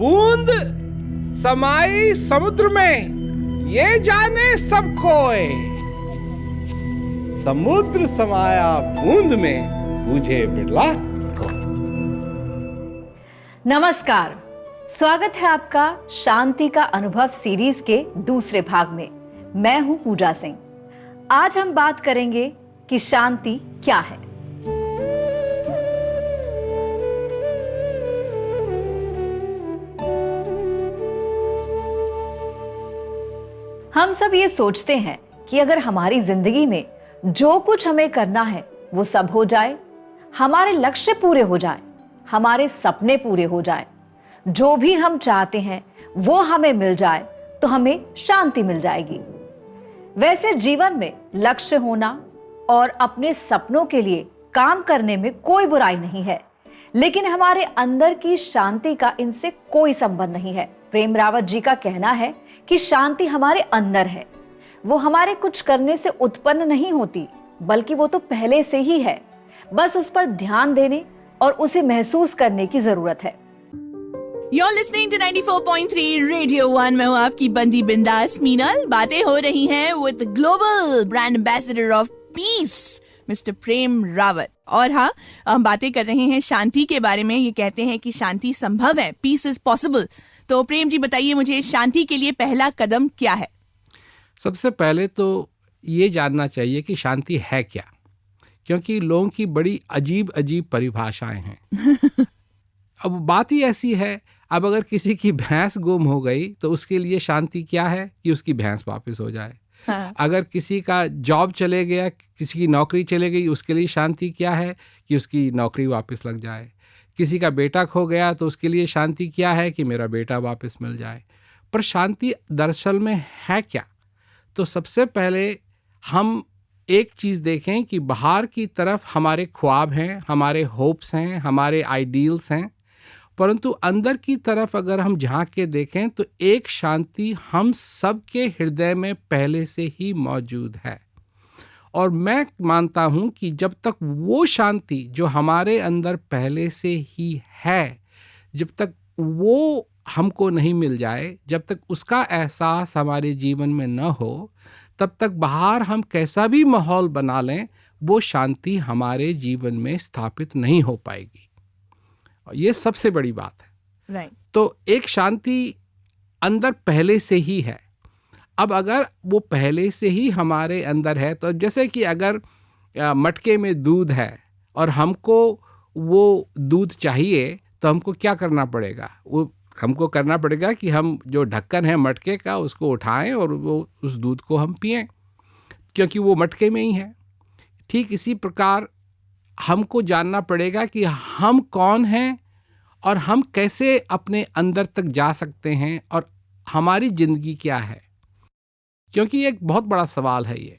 बूंद समाई समुद्र में, ये जाने सब कोय। समुद्र समाया बूंद में, बूझे बिरला को। नमस्कार, स्वागत है आपका शांति का अनुभव सीरीज के दूसरे भाग में। मैं हूं पूजा सिंह। आज हम बात करेंगे कि शांति क्या है। हम सब ये सोचते हैं कि अगर हमारी जिंदगी में जो कुछ हमें करना है वो सब हो जाए, हमारे लक्ष्य पूरे हो जाए, हमारे सपने पूरे हो जाए, जो भी हम चाहते हैं वो हमें मिल जाए, तो हमें शांति मिल जाएगी। वैसे जीवन में लक्ष्य होना और अपने सपनों के लिए काम करने में कोई बुराई नहीं है, लेकिन हमारे अंदर की शांति का इनसे कोई संबंध नहीं है। प्रेम रावत जी का कहना है कि शांति हमारे अंदर है, वो हमारे कुछ करने से उत्पन्न नहीं होती, बल्कि वो तो पहले से ही है। बस उस पर ध्यान देने और उसे महसूस करने की जरूरत है। You're listening to 94.3 रेडियो 1 में हूँ आपकी बंदी बिंदास मीनल। बातें हो रही हैं with global brand ambassador of peace mister Prem Rawat. और हाँ, हम बातें कर रहे हैं शांति के बारे में। ये कहते हैं कि शांति संभव है, पीस इज पॉसिबल। तो प्रेम जी बताइए मुझे, शांति के लिए पहला कदम क्या है? सबसे पहले तो ये जानना चाहिए कि शांति है क्या, क्योंकि लोगों की बड़ी अजीब अजीब परिभाषाएं हैं। अब बात ही ऐसी है, अब अगर किसी की भैंस गुम हो गई तो उसके लिए शांति क्या है कि उसकी भैंस वापस हो जाए। हाँ। अगर किसी का जॉब चले गया, किसी की नौकरी चले गई, उसके लिए शांति क्या है कि उसकी नौकरी वापस लग जाए। किसी का बेटा खो गया तो उसके लिए शांति क्या है कि मेरा बेटा वापस मिल जाए। पर शांति दरअसल में है क्या? तो सबसे पहले हम एक चीज़ देखें कि बाहर की तरफ हमारे ख्वाब हैं, हमारे होप्स हैं, हमारे आइडियल्स हैं, परंतु अंदर की तरफ अगर हम झांक के देखें तो एक शांति हम सब के हृदय में पहले से ही मौजूद है। और मैं मानता हूं कि जब तक वो शांति जो हमारे अंदर पहले से ही है, जब तक वो हमको नहीं मिल जाए, जब तक उसका एहसास हमारे जीवन में न हो, तब तक बाहर हम कैसा भी माहौल बना लें, वो शांति हमारे जीवन में स्थापित नहीं हो पाएगी। ये सबसे बड़ी बात है। राइट। तो एक शांति अंदर पहले से ही है। अब अगर वो पहले से ही हमारे अंदर है, तो जैसे कि अगर मटके में दूध है और हमको वो दूध चाहिए, तो हमको क्या करना पड़ेगा? वो हमको करना पड़ेगा कि हम जो ढक्कन है मटके का उसको उठाएं और वो उस दूध को हम पिएं, क्योंकि वो मटके में ही है। ठीक इसी प्रकार हमको जानना पड़ेगा कि हम कौन हैं और हम कैसे अपने अंदर तक जा सकते हैं और हमारी ज़िंदगी क्या है। क्योंकि ये एक बहुत बड़ा सवाल है ये।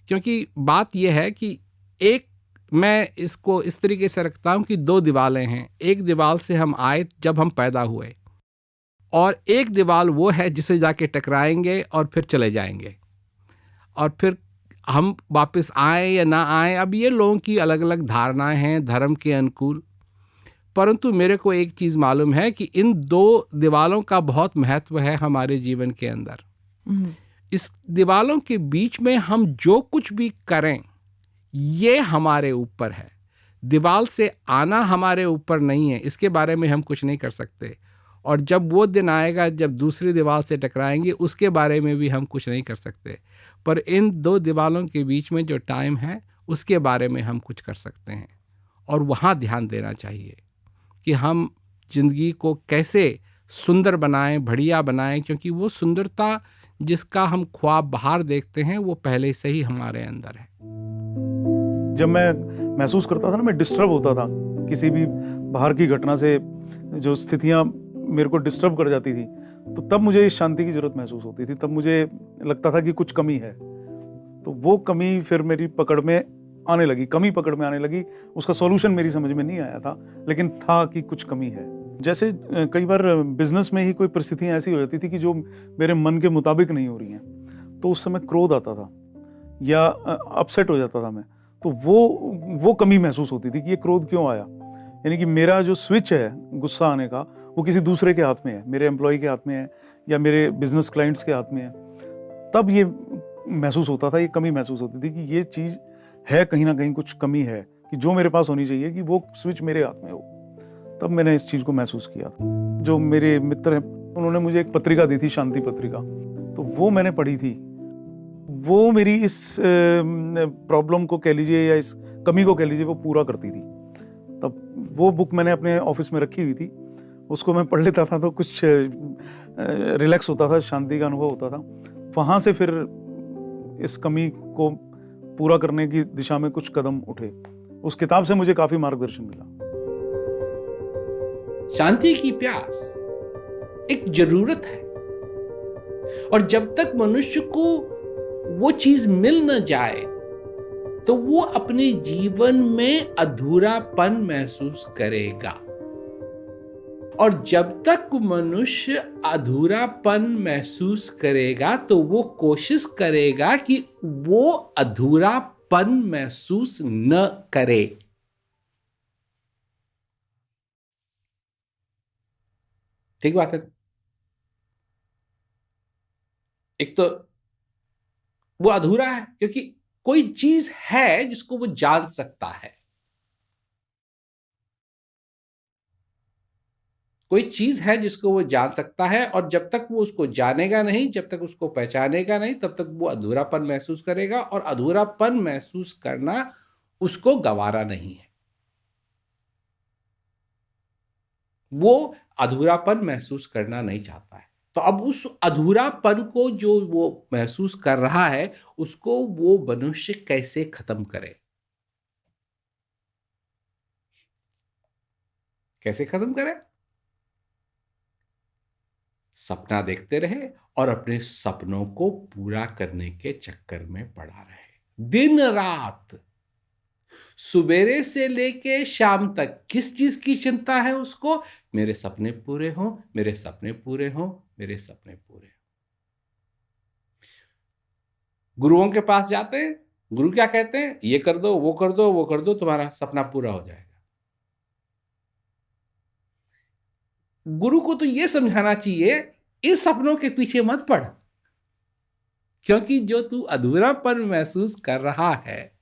क्योंकि बात यह है कि मैं इसको इस तरीके से रखता हूँ कि दो दीवारें हैं। एक दीवार से हम आए जब हम पैदा हुए, और एक दीवार वो है जिसे जाके टकराएंगे और फिर चले जाएंगे, और फिर हम वापस आए या ना आए, अब ये लोगों की अलग अलग धारणाएं हैं धर्म के अनुकूल। परंतु मेरे को एक चीज़ मालूम है कि इन दो दीवारों का बहुत महत्व है हमारे जीवन के अंदर। इस दीवारों के बीच में हम जो कुछ भी करें, ये हमारे ऊपर है। दीवार से आना हमारे ऊपर नहीं है, इसके बारे में हम कुछ नहीं कर सकते। और जब वो दिन आएगा जब दूसरी दीवार से टकराएंगे, उसके बारे में भी हम कुछ नहीं कर सकते। पर इन दो दीवारों के बीच में जो टाइम है, उसके बारे में हम कुछ कर सकते हैं। और वहाँ ध्यान देना चाहिए कि हम जिंदगी को कैसे सुंदर बनाएं, बढ़िया बनाएं, क्योंकि वो सुंदरता जिसका हम ख्वाब बाहर देखते हैं, वो पहले से ही हमारे अंदर है। जब मैं महसूस करता था ना, मैं डिस्टर्ब होता था किसी भी बाहर की घटना से, जो स्थितियाँ मेरे को डिस्टर्ब कर जाती थी, तो तब मुझे इस शांति की जरूरत महसूस होती थी। तब मुझे लगता था कि कुछ कमी है। तो वो कमी फिर मेरी पकड़ में आने लगी, कमी पकड़ में आने लगी। उसका सॉल्यूशन मेरी समझ में नहीं आया था, लेकिन था कि कुछ कमी है। जैसे कई बार बिजनेस में ही कोई परिस्थितियाँ ऐसी हो जाती थी कि जो मेरे मन के मुताबिक नहीं हो रही हैं, तो उस समय क्रोध आता था या अपसेट हो जाता था मैं। तो वो कमी महसूस होती थी कि ये क्रोध क्यों आया। यानी कि मेरा जो स्विच है गुस्सा आने का, वो किसी दूसरे के हाथ में है, मेरे एम्प्लॉय के हाथ में है या मेरे बिजनेस क्लाइंट्स के हाथ में है, तब ये महसूस होता था, ये कमी महसूस होती थी कि ये चीज़ है, कहीं ना कहीं कुछ कमी है कि जो मेरे पास होनी चाहिए कि वो स्विच मेरे हाथ में हो। तब मैंने इस चीज़ को महसूस किया था। जो मेरे मित्र हैं उन्होंने मुझे एक पत्रिका दी थी, शांति पत्रिका, तो वो मैंने पढ़ी थी। वो मेरी इस प्रॉब्लम को कह लीजिए या इस कमी को कह लीजिए वो पूरा करती थी। तब वो बुक मैंने अपने ऑफिस में रखी हुई थी, उसको मैं पढ़ लेता था तो कुछ रिलैक्स होता था, शांति का अनुभव होता था। वहाँ से फिर इस कमी को पूरा करने की दिशा में कुछ कदम उठे। उस किताब से मुझे काफ़ी मार्गदर्शन मिला। शांति की प्यास एक जरूरत है, और जब तक मनुष्य को वो चीज मिल न जाए तो वो अपने जीवन में अधूरापन महसूस करेगा। और जब तक मनुष्य अधूरापन महसूस करेगा तो वो कोशिश करेगा कि वो अधूरापन महसूस न करे। ठीक बात है। एक तो वो अधूरा है क्योंकि कोई चीज है जिसको वो जान सकता है, कोई चीज है जिसको वो जान सकता है, और जब तक वो उसको जानेगा नहीं, जब तक उसको पहचानेगा नहीं, तब तक वो अधूरापन महसूस करेगा, और अधूरापन महसूस करना उसको गवारा नहीं है। वो अधूरापन महसूस करना नहीं चाहता है। तो अब उस अधूरापन को जो वो महसूस कर रहा है उसको वो मनुष्य कैसे खत्म करे, कैसे खत्म करे? सपना देखते रहे और अपने सपनों को पूरा करने के चक्कर में पड़ा रहे। दिन रात, सुबेरे से लेके शाम तक किस चीज की चिंता है उसको? मेरे सपने पूरे हों, मेरे सपने पूरे हों, मेरे सपने पूरे हों। गुरुओं के पास जाते हैं, गुरु क्या कहते हैं? ये कर दो, वो कर दो, वो कर दो, तुम्हारा सपना पूरा हो जाएगा। गुरु को तो ये समझाना चाहिए इस सपनों के पीछे मत पड़, क्योंकि जो तू अधूरापन महसूस कर रहा है,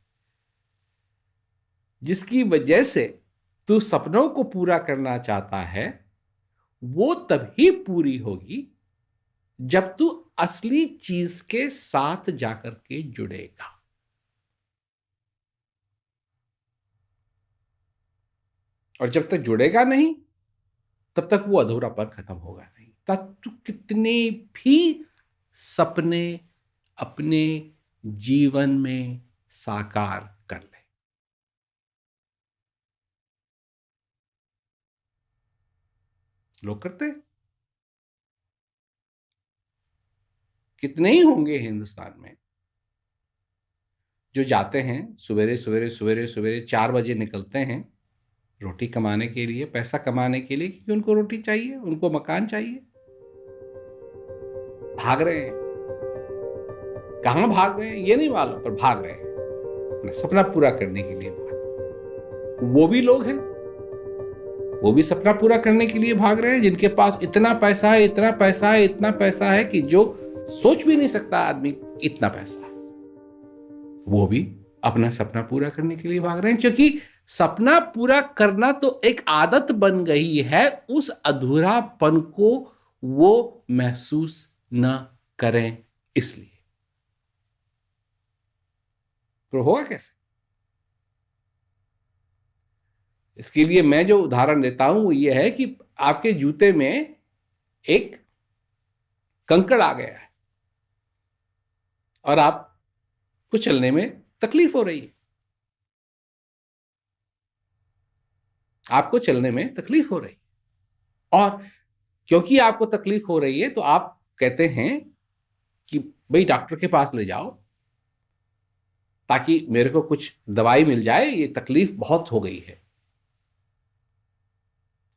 जिसकी वजह से तू सपनों को पूरा करना चाहता है, वो तभी पूरी होगी जब तू असली चीज के साथ जाकर के जुड़ेगा। और जब तक जुड़ेगा नहीं तब तक वो अधूरापन खत्म होगा नहीं। तब तू कितने भी सपने अपने जीवन में साकार कर ले। लोग करते हैं, कितने ही होंगे हिंदुस्तान में जो जाते हैं सवेरे सवेरे सवेरे सवेरे 4 बजे निकलते हैं रोटी कमाने के लिए, पैसा कमाने के लिए, क्योंकि उनको रोटी चाहिए, उनको मकान चाहिए। भाग रहे हैं, कहां भाग रहे हैं ये नहीं मालूम, पर भाग रहे हैं सपना पूरा करने के लिए। वो भी लोग हैं, वो भी सपना पूरा करने के लिए भाग रहे हैं, जिनके पास इतना पैसा है, इतना पैसा है, इतना पैसा है कि जो सोच भी नहीं सकता आदमी, इतना पैसा है। वो भी अपना सपना पूरा करने के लिए भाग रहे हैं, क्योंकि सपना पूरा करना तो एक आदत बन गई है। उस अधूरापन को वो महसूस न करें इसलिए। तो होगा कैसे? इसके लिए मैं जो उदाहरण देता हूं वो ये है कि आपके जूते में एक कंकड़ आ गया है और आपको चलने में तकलीफ हो रही है, आपको चलने में तकलीफ हो रही है, और क्योंकि आपको तकलीफ हो रही है तो आप कहते हैं कि भाई डॉक्टर के पास ले जाओ ताकि मेरे को कुछ दवाई मिल जाए, ये तकलीफ बहुत हो गई है।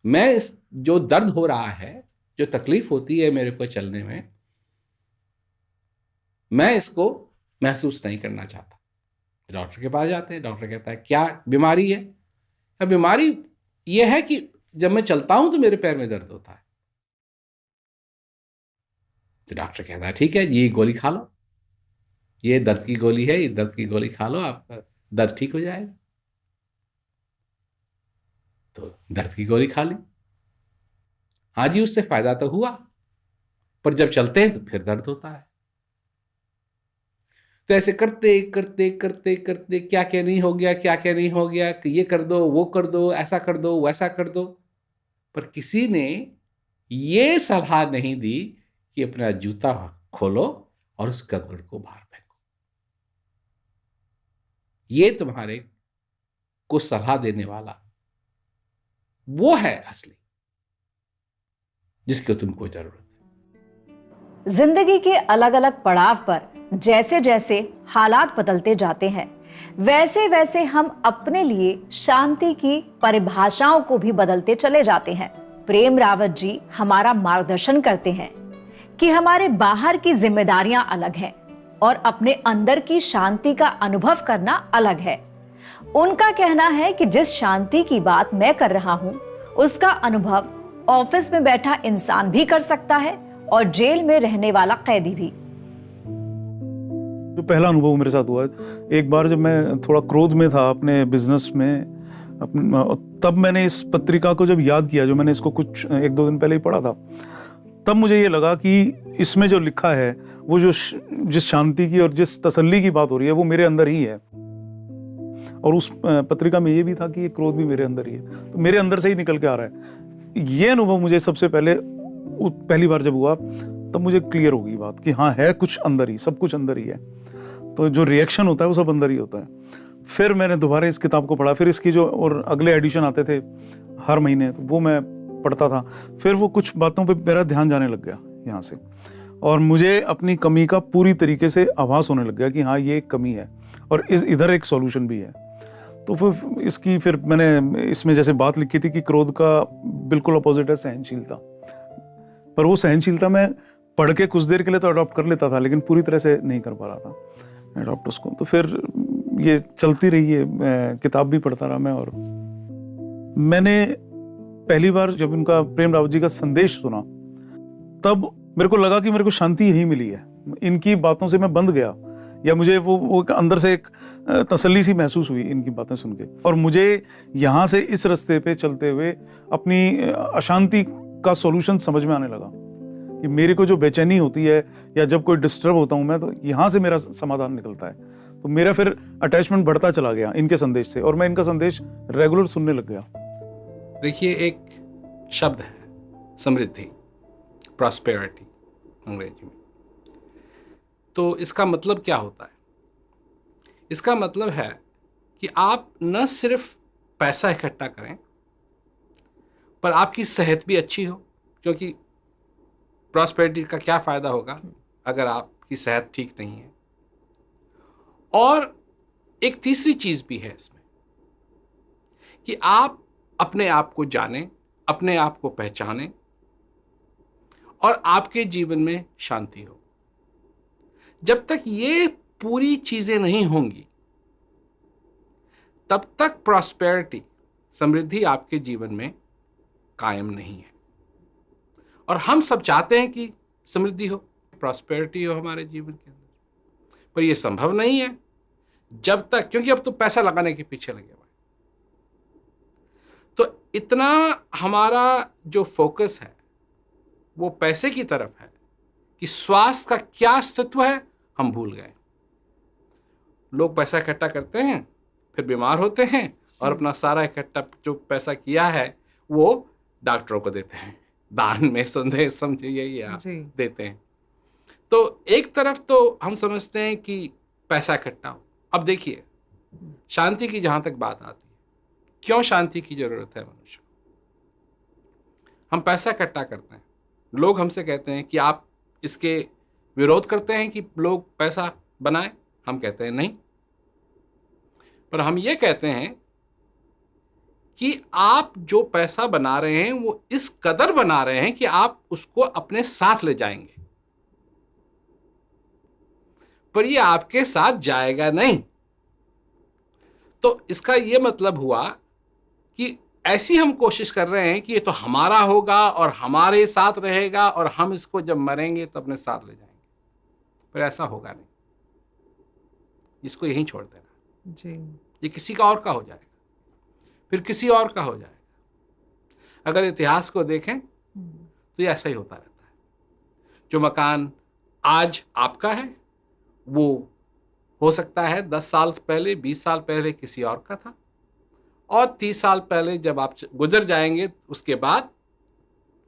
मैं इस जो दर्द हो रहा है, जो तकलीफ होती है मेरे को चलने में, मैं इसको महसूस नहीं करना चाहता। डॉक्टर के पास जाते हैं, डॉक्टर कहता है क्या बीमारी है? बीमारी यह है कि जब मैं चलता हूं तो मेरे पैर में दर्द होता है। तो डॉक्टर कहता है ठीक है, ये गोली खा लो, ये दर्द की गोली है, ये दर्द की गोली खा लो, आपका दर्द ठीक हो जाएगा। तो दर्द की गोली खा ली। हाँ जी, उससे फायदा तो हुआ, पर जब चलते हैं तो फिर दर्द होता है। तो ऐसे करते करते करते करते क्या क्या नहीं हो गया, क्या क्या नहीं हो गया, कि ये कर दो, वो कर दो, ऐसा कर दो, वैसा कर दो, पर किसी ने ये सलाह नहीं दी कि अपना जूता खोलो और उस गदगड़ को बाहर फेंको। ये तुम्हारे को सलाह देने वाला वो है असली, जिसकी तुमको जरूरत है। जिंदगी के अलग अलग पड़ाव पर जैसे जैसे हालात बदलते जाते हैं, वैसे वैसे हम अपने लिए शांति की परिभाषाओं को भी बदलते चले जाते हैं। प्रेम रावत जी हमारा मार्गदर्शन करते हैं कि हमारे बाहर की जिम्मेदारियां अलग हैं और अपने अंदर की शांति का अनुभव करना अलग है। उनका कहना है कि जिस शांति की बात मैं कर रहा हूं, उसका अनुभव ऑफिस में बैठा इंसान भी कर सकता है और जेल में रहने वाला कैदी भी। जो पहला अनुभव मेरे साथ हुआ, एक बार जब मैं थोड़ा क्रोध में था अपने बिजनेस में, तब मैंने इस पत्रिका को जब याद किया, जो मैंने इसको कुछ 1-2 दिन पहले ही पढ़ा था, तब मुझे ये लगा कि इसमें जो लिखा है वो जो जिस शांति की और जिस तसल्ली की बात हो रही है वो मेरे अंदर ही है। और उस पत्रिका में ये भी था कि ये क्रोध भी मेरे अंदर ही है, तो मेरे अंदर से ही निकल के आ रहा है। ये अनुभव मुझे सबसे पहली बार जब हुआ, तब मुझे क्लियर हो गई बात कि हाँ, है कुछ अंदर ही, सब कुछ अंदर ही है। तो जो रिएक्शन होता है वो सब अंदर ही होता है। फिर मैंने दोबारा इस किताब को पढ़ा, फिर इसकी जो और अगले एडिशन आते थे हर महीने, तो वो मैं पढ़ता था। फिर वो कुछ बातों पे मेरा ध्यान जाने लग गया यहाँ से, और मुझे अपनी कमी का पूरी तरीके से आभास होने लग गया कि हाँ, ये एक कमी है और इधर एक सॉल्यूशन भी है। तो फिर मैंने इसमें जैसे बात लिखी थी कि क्रोध का बिल्कुल अपोजिट है सहनशीलता, पर वो सहनशीलता मैं पढ़ के कुछ देर के लिए तो अडॉप्ट कर लेता था, लेकिन पूरी तरह से नहीं कर पा रहा था अडॉप्ट उसको। तो फिर ये चलती रही है, किताब भी पढ़ता रहा मैं। और मैंने पहली बार जब उनका प्रेम रावत जी का संदेश सुना, तब मेरे को लगा कि मेरे को शांति यही मिली है। इनकी बातों से मैं बंध गया, या मुझे वो अंदर से एक तसल्ली सी महसूस हुई इनकी बातें सुन के। और मुझे यहाँ से इस रास्ते पे चलते हुए अपनी अशांति का सॉल्यूशन समझ में आने लगा कि मेरे को जो बेचैनी होती है या जब कोई डिस्टर्ब होता हूँ मैं, तो यहाँ से मेरा समाधान निकलता है। तो मेरा फिर अटैचमेंट बढ़ता चला गया इनके संदेश से, और मैं इनका संदेश रेगुलर सुनने लग गया। देखिए, एक शब्द है समृद्धि, प्रॉस्पेरिटी अंग्रेजी में। तो इसका मतलब क्या होता है? इसका मतलब है कि आप न सिर्फ पैसा इकट्ठा करें, पर आपकी सेहत भी अच्छी हो, क्योंकि प्रॉस्पेरिटी का क्या फायदा होगा अगर आपकी सेहत ठीक नहीं है। और एक तीसरी चीज भी है इसमें कि आप अपने आप को जानें, अपने आप को पहचानें, और आपके जीवन में शांति हो। जब तक ये पूरी चीजें नहीं होंगी, तब तक प्रॉस्पेरिटी, समृद्धि आपके जीवन में कायम नहीं है। और हम सब चाहते हैं कि समृद्धि हो, प्रॉस्पेरिटी हो हमारे जीवन के अंदर, पर यह संभव नहीं है जब तक, क्योंकि अब तो पैसा लगाने के पीछे लगे हुए। तो इतना हमारा जो फोकस है वो पैसे की तरफ है कि स्वास्थ्य का क्या अस्तित्व है हम भूल गए। लोग पैसा इकट्ठा करते हैं, फिर बीमार होते हैं, और अपना सारा इकट्ठा जो पैसा किया है वो डॉक्टरों को देते हैं, दान में संदेश समझे यही देते हैं। तो एक तरफ तो हम समझते हैं कि पैसा इकट्ठा हो। अब देखिए, शांति की जहां तक बात आती है, क्यों शांति की जरूरत है मनुष्य को? हम पैसा इकट्ठा करते हैं, लोग हमसे कहते हैं कि आप इसके विरोध करते हैं कि लोग पैसा बनाएं, हम कहते हैं नहीं। पर हम ये कहते हैं कि आप जो पैसा बना रहे हैं वो इस कदर बना रहे हैं कि आप उसको अपने साथ ले जाएंगे, पर ये आपके साथ जाएगा नहीं। तो इसका ये मतलब हुआ कि ऐसी हम कोशिश कर रहे हैं कि ये तो हमारा होगा और हमारे साथ रहेगा और हम इसको जब मरेंगे तो अपने साथ ले जाएंगे, पर ऐसा होगा नहीं। इसको यहीं छोड़ देना जी। ये किसी का और का हो जाएगा, फिर किसी और का हो जाएगा। अगर इतिहास को देखें तो ये ऐसा ही होता रहता है। जो मकान आज आपका है वो हो सकता है 10 साल पहले, 20 साल पहले किसी और का था, और 30 साल पहले जब आप गुजर जाएंगे उसके बाद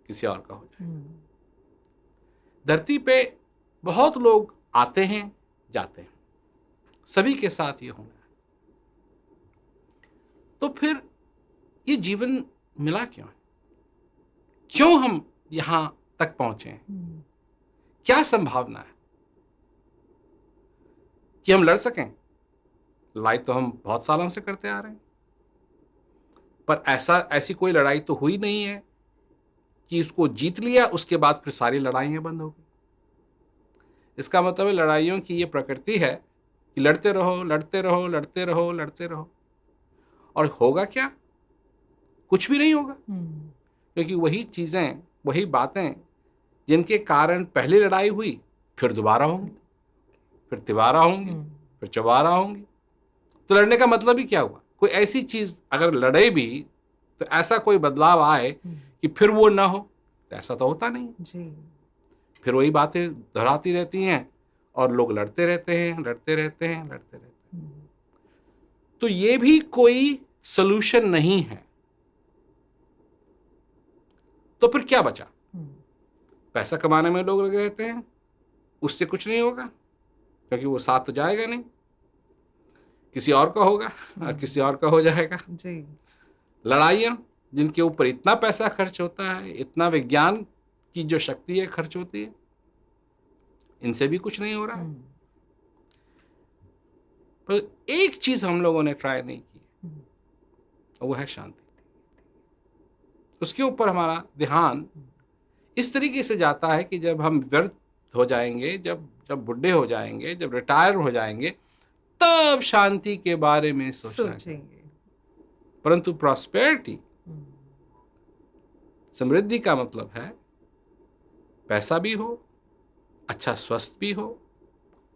किसी और का हो जाएगा। धरती पे बहुत लोग आते हैं जाते हैं, सभी के साथ ये होना है। तो फिर ये जीवन मिला क्यों है? क्यों हम यहां तक पहुंचे हैं? क्या संभावना है कि हम लड़ सकें? लड़ाई तो हम बहुत सालों से करते आ रहे हैं, पर ऐसी कोई लड़ाई तो हुई नहीं है कि इसको जीत लिया उसके बाद फिर सारी लड़ाइयां बंद हो गई। इसका मतलब है लड़ाइयों की ये प्रकृति है कि लड़ते रहो, लड़ते रहो, लड़ते रहो, लड़ते रहो, और होगा क्या? कुछ भी नहीं होगा, क्योंकि वही चीजें, वही बातें जिनके कारण पहली लड़ाई हुई फिर दोबारा होंगी, फिर तिबारा होंगी, फिर चौबारा होंगी। तो लड़ने का मतलब ही क्या हुआ? कोई ऐसी चीज अगर लड़े भी तो ऐसा कोई बदलाव आए कि फिर वो ना हो, तो ऐसा तो होता नहीं जी। फिर वही बातें दोहराती रहती हैं और लोग लड़ते रहते हैं, लड़ते रहते हैं, लड़ते रहते हैं। तो ये भी कोई सलूशन नहीं है। तो फिर क्या बचा? पैसा कमाने में लोग लगे रहते हैं, उससे कुछ नहीं होगा, क्योंकि वो साथ तो जाएगा नहीं, किसी और का होगा और किसी और का हो जाएगा। जी। लड़ाइयाँ जिनके ऊपर इतना पैसा खर्च होता है, इतना विज्ञान की जो शक्ति है खर्च होती है, इनसे भी कुछ नहीं हो रहा है। पर एक चीज हम लोगों ने ट्राई नहीं की, और वो है शांति। उसके ऊपर हमारा ध्यान इस तरीके से जाता है कि जब हम वृद्ध हो जाएंगे, जब बुढ़े हो जाएंगे, जब रिटायर हो जाएंगे, तब शांति के बारे में सोचेंगे। परंतु प्रॉस्पेरिटी, समृद्धि का मतलब है पैसा भी हो, अच्छा स्वस्थ भी हो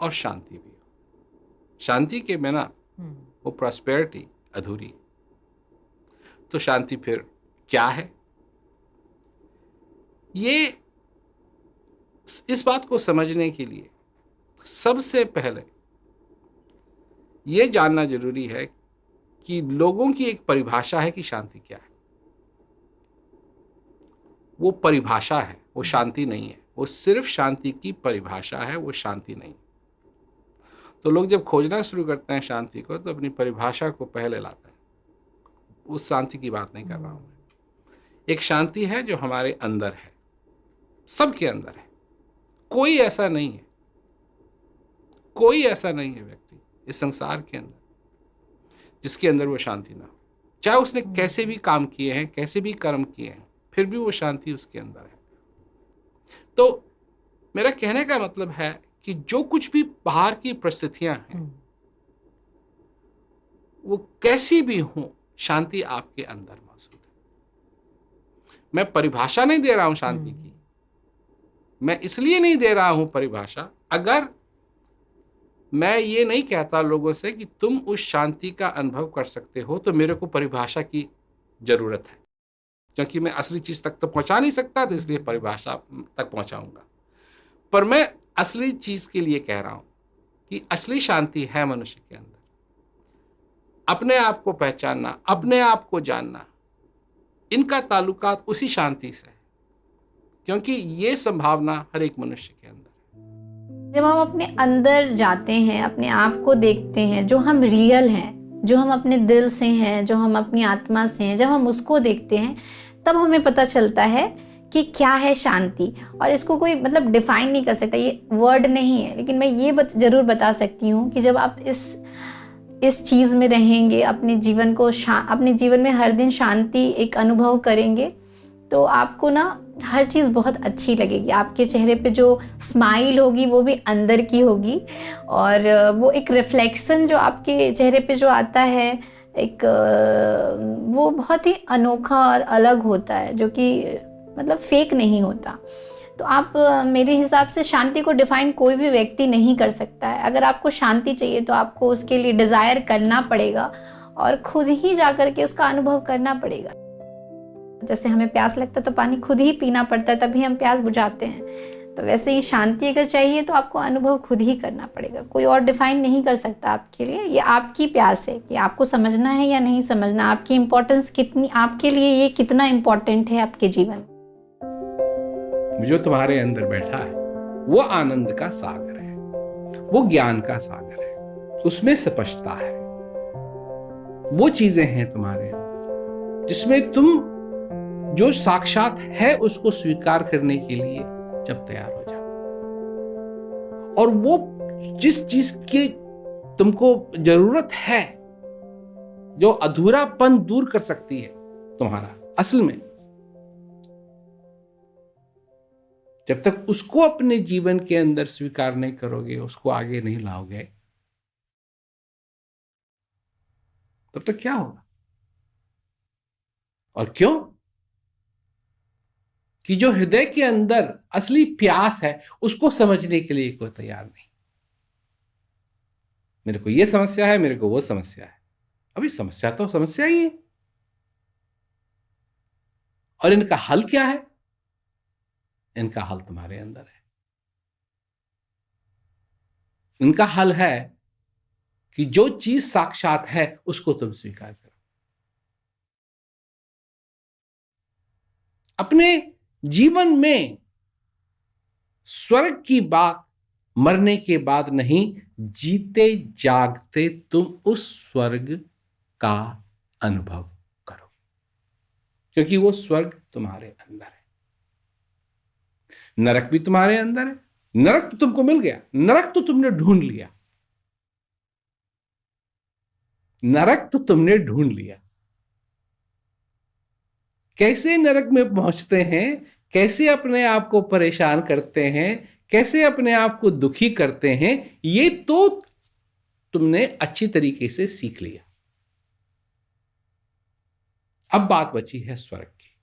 और शांति भी हो। शांति के बिना वो प्रॉस्पेरिटी अधूरी है। तो शांति फिर क्या है? ये इस बात को समझने के लिए सबसे पहले ये जानना जरूरी है कि लोगों की एक परिभाषा है कि शांति क्या है। वो परिभाषा है, वो शांति नहीं है। वो सिर्फ शांति की परिभाषा है, वो शांति नहीं। तो लोग जब खोजना शुरू करते हैं शांति को, तो अपनी परिभाषा को पहले लाते हैं। उस शांति की बात नहीं कर रहा हूं मैं। एक शांति है जो हमारे अंदर है, सबके अंदर है। कोई ऐसा नहीं है, कोई ऐसा नहीं है व्यक्ति इस संसार के अंदर जिसके अंदर वो शांति ना हो। चाहे उसने कैसे भी काम किए हैं, कैसे भी कर्म किए हैं, फिर भी वो शांति उसके अंदर है। तो मेरा कहने का मतलब है कि जो कुछ भी बाहर की परिस्थितियां हैं, वो कैसी भी हों, शांति आपके अंदर मौजूद है। मैं परिभाषा नहीं दे रहा हूं शांति की, मैं इसलिए नहीं दे रहा हूं परिभाषा, अगर मैं ये नहीं कहता लोगों से कि तुम उस शांति का अनुभव कर सकते हो, तो मेरे को परिभाषा की जरूरत है, क्योंकि मैं असली चीज तक तो पहुंचा नहीं सकता, तो इसलिए परिभाषा तक पहुंचाऊंगा। पर मैं असली चीज के लिए कह रहा हूं कि असली शांति है मनुष्य के अंदर। अपने आप को पहचानना, अपने आप को जानना, इनका ताल्लुकात उसी शांति से है, क्योंकि ये संभावना हर एक मनुष्य के अंदर है। जब हम अपने अंदर जाते हैं, अपने आप को देखते हैं, जो हम रियल हैं, जो हम अपने दिल से हैं, जो हम अपनी आत्मा से हैं, जब हम उसको देखते हैं, तब हमें पता चलता है कि क्या है शांति। और इसको कोई मतलब डिफाइन नहीं कर सकता, ये वर्ड नहीं है, लेकिन मैं ये जरूर बता सकती हूँ कि जब आप इस चीज़ में रहेंगे, अपने जीवन को अपने जीवन में हर दिन शांति एक अनुभव करेंगे, तो आपको ना हर चीज़ बहुत अच्छी लगेगी। आपके चेहरे पे जो स्माइल होगी वो भी अंदर की होगी, और वो एक रिफ्लेक्शन जो आपके चेहरे पे जो आता है, वो बहुत ही अनोखा और अलग होता है, जो कि मतलब फेक नहीं होता। तो आप मेरे हिसाब से शांति को डिफाइन कोई भी व्यक्ति नहीं कर सकता है। अगर आपको शांति चाहिए तो आपको उसके लिए डिज़ायर करना पड़ेगा और खुद ही जा कर के उसका अनुभव करना पड़ेगा। जैसे हमें प्यास लगता है तो पानी खुद ही पीना पड़ता है, तभी हम प्यास बुझाते हैं। तो वैसे ही शांति अगर चाहिए तो आपको अनुभव खुद ही करना पड़ेगा, कोई और डिफाइन नहीं कर सकता आपके लिए। ये आपकी प्यास है कि आपको समझना है या नहीं समझना, आपकी इम्पोर्टेंस कितनी, आपके लिए ये कितना इम्पोर्टेंट है आपके जीवन में। जो तुम्हारे अंदर बैठा है वो आनंद का सागर है, वो ज्ञान का सागर है, उसमें स्पष्टता है। वो चीजें हैं तुम्हारे अंदर जिसमें तुम जो साक्षात है उसको स्वीकार करने के लिए जब तैयार हो जाओ, और वो जिस चीज की तुमको जरूरत है, जो अधूरापन दूर कर सकती है तुम्हारा, असल में जब तक उसको अपने जीवन के अंदर स्वीकार नहीं करोगे, उसको आगे नहीं लाओगे, तब तक क्या होगा? और क्यों? कि जो हृदय के अंदर असली प्यास है उसको समझने के लिए कोई तैयार नहीं। मेरे को ये समस्या है, मेरे को वो समस्या है। अभी समस्या तो समस्या ही है, और इनका हल क्या है? इनका हल तुम्हारे अंदर है। इनका हल है कि जो चीज साक्षात है उसको तुम स्वीकार करो। अपने जीवन में स्वर्ग की बात मरने के बाद नहीं, जीते जागते तुम उस स्वर्ग का अनुभव करो, क्योंकि वो स्वर्ग तुम्हारे अंदर है। नरक भी तुम्हारे अंदर है। नरक तो तुमको मिल गया, नरक तो तुमने ढूंढ लिया, नरक तो तुमने ढूंढ लिया। कैसे नरक में पहुंचते हैं, कैसे अपने आप को परेशान करते हैं, कैसे अपने आप को दुखी करते हैं, ये तो तुमने अच्छी तरीके से सीख लिया। अब बात बची है स्वर्ग की।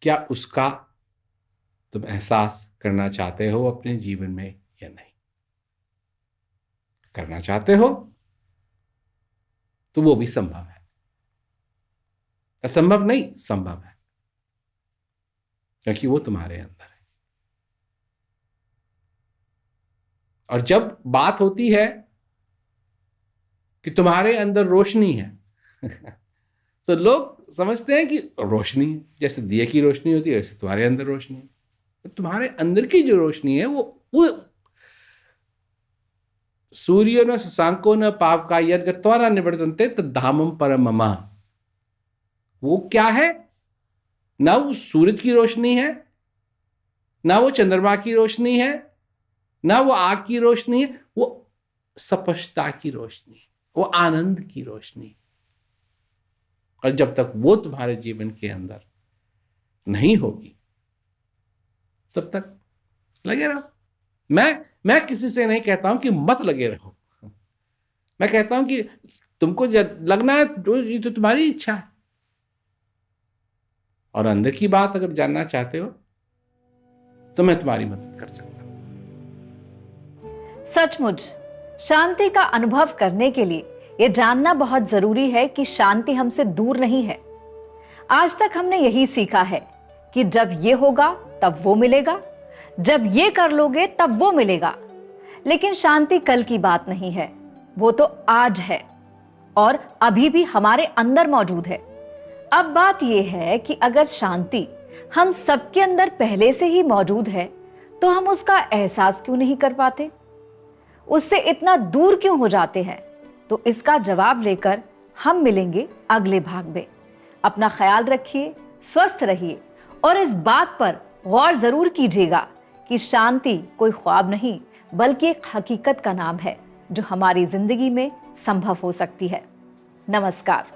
क्या उसका तुम एहसास करना चाहते हो अपने जीवन में या नहीं? करना चाहते हो तो वो भी संभव है। असंभव नहीं, संभव है, क्योंकि वो तुम्हारे अंदर है। और जब बात होती है कि तुम्हारे अंदर रोशनी है तो लोग समझते हैं कि रोशनी है, जैसे दिए की रोशनी होती है वैसे तुम्हारे अंदर रोशनी है। तो तुम्हारे अंदर की जो रोशनी है वो सूर्यो न शशांको न पावका यद गत्वा न निवर्तन्ते तद्धामम परम मम। वो क्या है? ना वो सूरज की रोशनी है, ना वो चंद्रमा की रोशनी है, ना वो आग की रोशनी है, वो स्पष्टता की रोशनी, वो आनंद की रोशनी। और जब तक वो तुम्हारे जीवन के अंदर नहीं होगी तब तक लगे रहो। मैं किसी से नहीं कहता हूं कि मत लगे रहो, मैं कहता हूं कि तुमको लगना है ये तो तुम्हारी इच्छा है। और अंदर की बात अगर जानना चाहते हो तो मैं तुम्हारी मदद कर सकता हूं। सचमुच शांति का अनुभव करने के लिए यह जानना बहुत जरूरी है कि शांति हमसे दूर नहीं है। आज तक हमने यही सीखा है कि जब ये होगा तब वो मिलेगा, जब ये कर लोगे तब वो मिलेगा। लेकिन शांति कल की बात नहीं है, वो तो आज है और अभी भी हमारे अंदर मौजूद है। अब बात यह है कि अगर शांति हम सबके अंदर पहले से ही मौजूद है तो हम उसका एहसास क्यों नहीं कर पाते, उससे इतना दूर क्यों हो जाते हैं? तो इसका जवाब लेकर हम मिलेंगे अगले भाग में। अपना ख्याल रखिए, स्वस्थ रहिए और इस बात पर गौर जरूर कीजिएगा कि शांति कोई ख्वाब नहीं बल्कि एक हकीकत का नाम है जो हमारी जिंदगी में संभव हो सकती है। नमस्कार।